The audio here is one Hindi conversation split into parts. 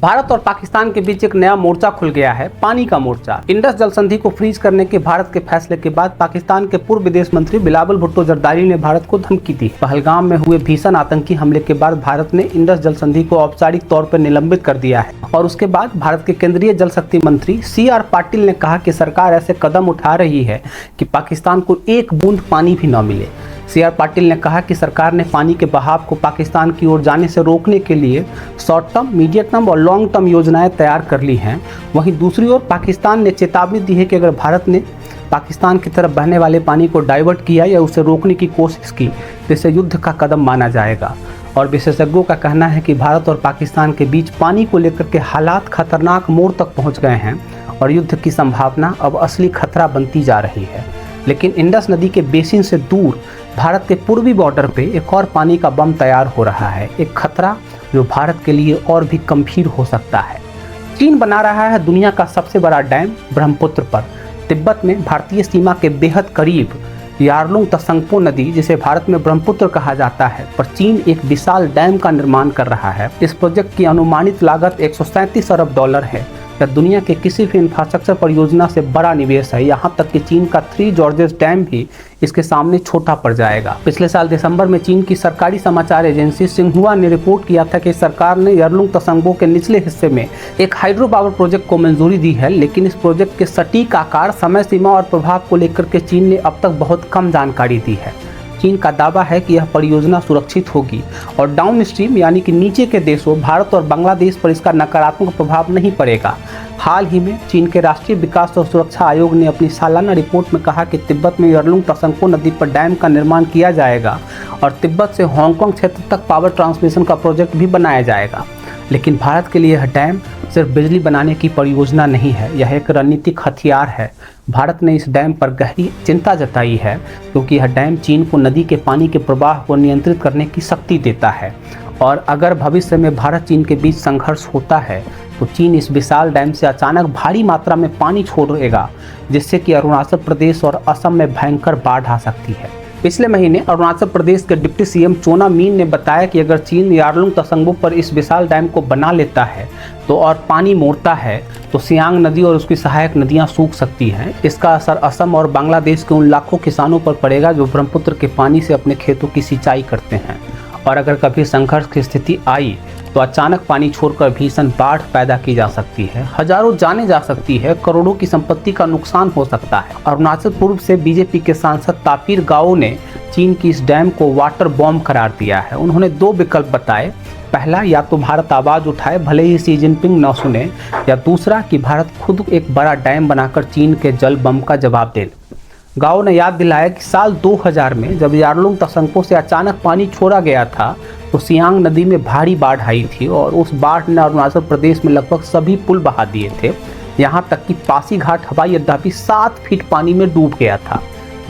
भारत और पाकिस्तान के बीच एक नया मोर्चा खुल गया है, पानी का मोर्चा। इंडस जल संधि को फ्रीज करने के भारत के फैसले के बाद पाकिस्तान के पूर्व विदेश मंत्री बिलावल भुट्टो जरदारी ने भारत को धमकी दी। पहलगाम में हुए भीषण आतंकी हमले के बाद भारत ने इंडस जल संधि को औपचारिक तौर पर निलंबित कर दिया है और उसके बाद भारत के केंद्रीय जल शक्ति मंत्री CR पाटिल ने कहा कि सरकार ऐसे कदम उठा रही है कि पाकिस्तान को एक बूंद पानी भी न मिले। CR पाटिल ने कहा कि सरकार ने पानी के बहाव को पाकिस्तान की ओर जाने से रोकने के लिए शॉर्ट टर्म, मीडियम टर्म और लॉन्ग टर्म योजनाएं तैयार कर ली हैं। वहीं दूसरी ओर पाकिस्तान ने चेतावनी दी है कि अगर भारत ने पाकिस्तान की तरफ बहने वाले पानी को डाइवर्ट किया या उसे रोकने की कोशिश की तो इसे युद्ध का कदम माना जाएगा। और विशेषज्ञों का कहना है कि भारत और पाकिस्तान के बीच पानी को लेकर के हालात खतरनाक मोड़ तक पहुँच गए हैं और युद्ध की संभावना अब असली खतरा बनती जा रही है। लेकिन इंडस नदी के बेसिन से दूर भारत के पूर्वी बॉर्डर पे एक और पानी का बम तैयार हो रहा है, एक खतरा जो भारत के लिए और भी गंभीर हो सकता है। चीन बना रहा है दुनिया का सबसे बड़ा डैम ब्रह्मपुत्र पर। तिब्बत में भारतीय सीमा के बेहद करीब यारलुंग तसंगपो नदी, जिसे भारत में ब्रह्मपुत्र कहा जाता है, पर चीन एक विशाल डैम का निर्माण कर रहा है। इस प्रोजेक्ट की अनुमानित लागत 137 अरब डॉलर है। यह दुनिया के किसी भी इंफ्रास्ट्रक्चर परियोजना से बड़ा निवेश है। यहाँ तक कि चीन का 3 जॉर्जेस डैम भी इसके सामने छोटा पड़ जाएगा। पिछले साल दिसंबर में चीन की सरकारी समाचार एजेंसी सिंहुआ ने रिपोर्ट किया था कि सरकार ने यारलुंग तसंगपो के निचले हिस्से में एक हाइड्रो पावर प्रोजेक्ट को मंजूरी दी है, लेकिन इस प्रोजेक्ट के सटीक आकार, समय सीमा और प्रभाव को लेकर के चीन ने अब तक बहुत कम जानकारी दी है। चीन का दावा है कि यह परियोजना सुरक्षित होगी और डाउन स्ट्रीम यानी कि नीचे के देशों भारत और बांग्लादेश पर इसका नकारात्मक प्रभाव नहीं पड़ेगा। हाल ही में चीन के राष्ट्रीय विकास और सुरक्षा आयोग ने अपनी सालाना रिपोर्ट में कहा कि तिब्बत में यारलुंग तसंगपो नदी पर डैम का निर्माण किया जाएगा और तिब्बत से हांगकांग क्षेत्र तक पावर ट्रांसमिशन का प्रोजेक्ट भी बनाया जाएगा। लेकिन भारत के लिए यह डैम सिर्फ बिजली बनाने की परियोजना नहीं है, यह एक रणनीतिक हथियार है। भारत ने इस डैम पर गहरी चिंता जताई है क्योंकि यह डैम चीन को नदी के पानी के प्रवाह को नियंत्रित करने की शक्ति देता है और अगर भविष्य में भारत चीन के बीच संघर्ष होता है तो चीन इस विशाल डैम से अचानक भारी मात्रा में पानी छोड़ेगा, जिससे कि अरुणाचल प्रदेश और असम में भयंकर बाढ़ आ सकती है। पिछले महीने अरुणाचल प्रदेश के डिप्टी CM चोना मीन ने बताया कि अगर चीन यारलुंग तसंगपो पर इस विशाल डैम को बना लेता है तो और पानी मोड़ता है तो सियांग नदी और उसकी सहायक नदियां सूख सकती हैं। इसका असर असम और बांग्लादेश के उन लाखों किसानों पर पड़ेगा जो ब्रह्मपुत्र के पानी से अपने खेतों की सिंचाई करते हैं। और अगर कभी संघर्ष की स्थिति आई तो अचानक पानी छोड़कर भीषण बाढ़ पैदा की जा सकती है, हजारों जाने जा सकती है, करोड़ों की संपत्ति का नुकसान हो सकता है। अरुणाचल पूर्व से बीजेपी के सांसद तापिर गाओ ने चीन की इस डैम को वाटर बॉम्ब करार दिया है। उन्होंने 2 विकल्प बताए, पहला या तो भारत आवाज उठाए भले ही शी जिनपिंग न सुने, या दूसरा कि भारत खुद एक बड़ा डैम बनाकर चीन के जल बम का जवाब दे। गाओ ने याद दिलाया कि साल 2000 में जब यारलुंग तसंगपो से अचानक पानी छोड़ा गया था तो सियांग नदी में भारी बाढ़ आई थी और उस बाढ़ ने अरुणाचल प्रदेश में लगभग सभी पुल बहा दिए थे। यहाँ तक कि पासीघाट हवाई अड्डा भी 7 फीट पानी में डूब गया था।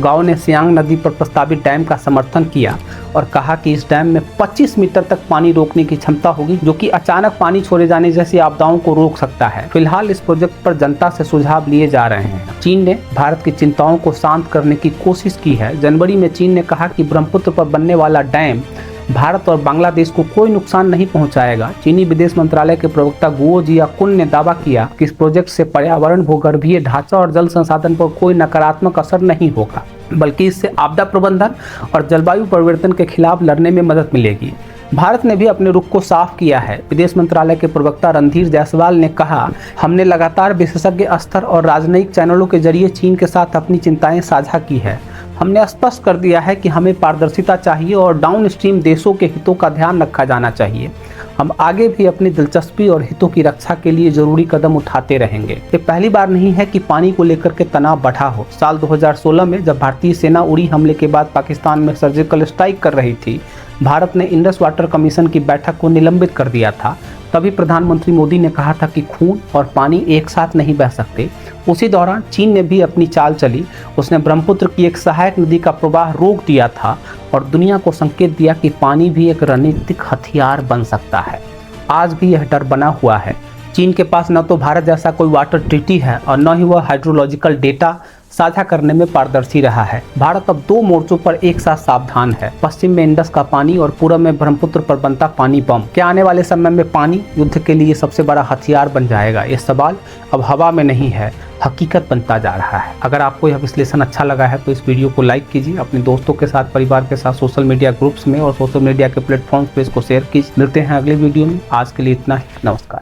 गांव ने सियांग नदी पर प्रस्तावित डैम का समर्थन किया और कहा कि इस डैम में 25 मीटर तक पानी रोकने की क्षमता होगी, जो कि अचानक पानी छोड़े जाने जैसी आपदाओं को रोक सकता है। फिलहाल इस प्रोजेक्ट पर जनता से सुझाव लिए जा रहे हैं। चीन ने भारत की चिंताओं को शांत करने की कोशिश की है। जनवरी में चीन ने कहा कि ब्रह्मपुत्र पर बनने वाला डैम भारत और बांग्लादेश को कोई नुकसान नहीं पहुंचाएगा। चीनी विदेश मंत्रालय के प्रवक्ता गुओ जियाकुन ने दावा किया कि इस प्रोजेक्ट से पर्यावरण, भूगर्भीय ढांचा और जल संसाधन पर कोई नकारात्मक असर नहीं होगा, बल्कि इससे आपदा प्रबंधन और जलवायु परिवर्तन के खिलाफ लड़ने में मदद मिलेगी। भारत ने भी अपने रुख को साफ किया है। विदेश मंत्रालय के प्रवक्ता रणधीर जायसवाल ने कहा, हमने लगातार विशेषज्ञ स्तर और राजनयिक चैनलों के जरिए चीन के साथ अपनी चिंताएं साझा की है। हमने स्पष्ट कर दिया है कि हमें पारदर्शिता चाहिए और डाउन स्ट्रीम देशों के हितों का ध्यान रखा जाना चाहिए। हम आगे भी अपनी दिलचस्पी और हितों की रक्षा के लिए जरूरी कदम उठाते रहेंगे। ये पहली बार नहीं है कि पानी को लेकर के तनाव बढ़ा हो। साल 2016 में जब भारतीय सेना उड़ी हमले के बाद पाकिस्तान में सर्जिकल स्ट्राइक कर रही थी, भारत ने इंडस वाटर कमीशन की बैठक को निलंबित कर दिया था। तभी प्रधानमंत्री मोदी ने कहा था कि खून और पानी एक साथ नहीं बह सकते। उसी दौरान चीन ने भी अपनी चाल चली। उसने ब्रह्मपुत्र की एक सहायक नदी का प्रवाह रोक दिया था और दुनिया को संकेत दिया कि पानी भी एक रणनीतिक हथियार बन सकता है। आज भी यह डर बना हुआ है। चीन के पास न तो भारत जैसा कोई वाटर ट्रीटी है और न ही वह हाइड्रोलॉजिकल डेटा, साझा करने में पारदर्शी रहा है। भारत अब 2 मोर्चों पर एक साथ सावधान है। पश्चिम में इंडस का पानी और पूर्व में ब्रह्मपुत्र पर बनता पानी बम। क्या आने वाले समय में पानी युद्ध के लिए सबसे बड़ा हथियार बन जाएगा? ये सवाल अब हवा में नहीं है, हकीकत बनता जा रहा है। अगर आपको यह विश्लेषण अच्छा लगा है तो इस वीडियो को लाइक कीजिए, अपने दोस्तों के साथ, परिवार के साथ, सोशल मीडिया ग्रुप्स में और सोशल मीडिया के प्लेटफॉर्म्स पे इसको शेयर कीजिए। मिलते हैं अगले वीडियो में। आज के लिए इतना ही। नमस्कार।